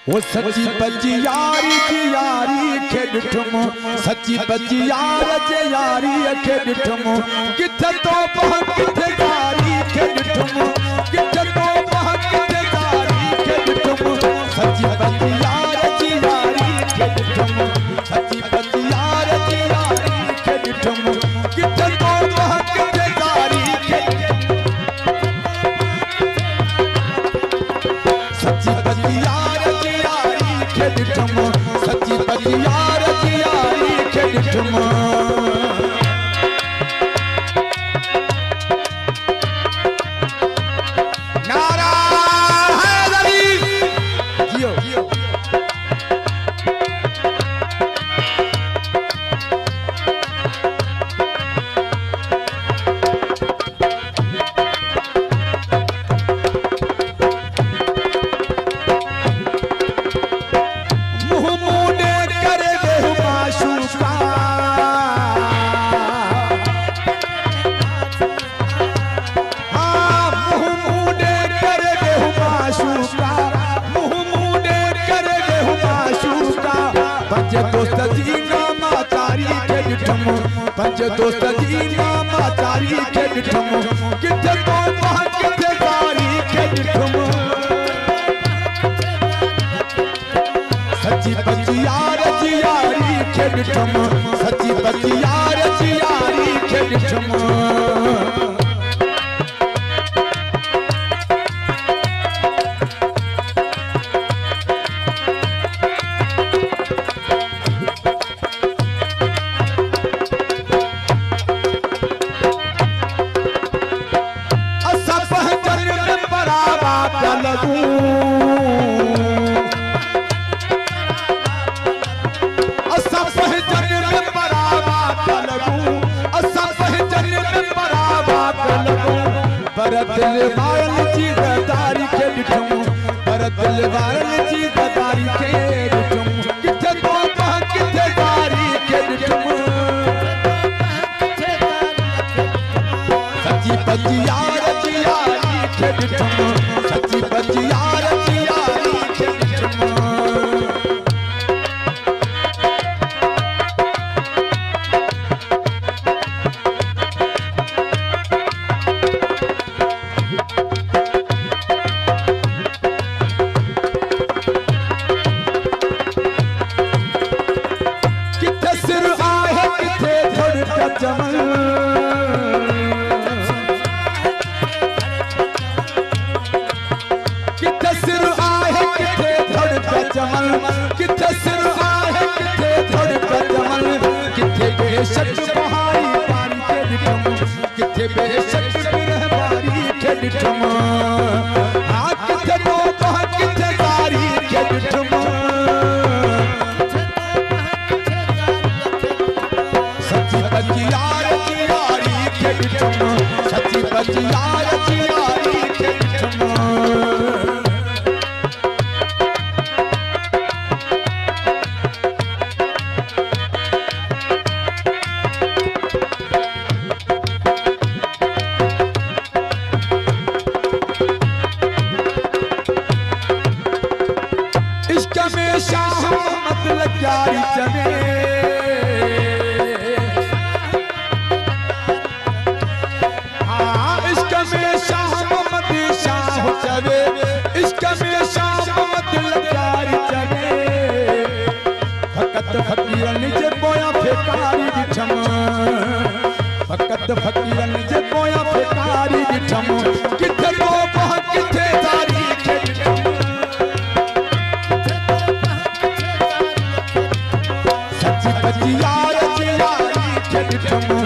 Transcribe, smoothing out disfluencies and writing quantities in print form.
वो सच्ची बची यारी जी यारी खे ॾिठुमि सच्ची बची यार जे यारी खे ॾिठुमि किथे तो पह किथे यारी खे ॾिठुमि किथे तो पह किथे यारी खे ॾिठुमि सच्ची बची यार जी यारी खे ॾिठुमि सच्ची बची यार जी यारी खे ॾिठुमि किथे तो पह किथे यारी खे सच्ची बची यार जी यारी खे ॾिठुमि सच्ची बची यार जी यारी खे ॾिठुमि दोस्त जी नामा तारी के ॾिठुमि पंज दोस्त जी नामा तारी के ॾिठुमि किथे तो पह किथे तारी के ॾिठुमि सच्ची बची यार जी यारी के ॾिठुमि सच्ची बची यार जी यारी के ॾिठुमि पर दिल वारन जी गदारी के ॾिठुमि पर दिल वारन जी गदारी के ॾिठुमि किथे तो पह किथे यारी के ॾिठुमि सच्ची बची यार जी यारी के ॾिठुमि सच्ची बची यार जी यारी के ॾिठुमि किथे सिर आहे किथे धड़ पे चमन किथे सिर आहे किथे धड़ पे चमन किथे बेशक बहारी पानी के ॾिठुमि किथे बेशक बिरह बारी के ॾिठुमि हाँ किथे तो पह किथे यारी के ॾिठुमि सच्ची बची यार जी यारी के ॾिठुमि सच्ची बची यार जी यारी के ॾिठुमि इश्क में शाह मतलब यारी चले हाँ इश्क में शाह मतलब शाह चले इश्क में शाह मतलब यारी चले फकत फकीरन जे पोया फेकारी ॾिठुमि फकत फकीरन जे पोया फेकारी ॾिठुमि किथे तो पह किथे यारी के ॾिठुमि सच्ची बची यार जी यारी के ॾिठुमि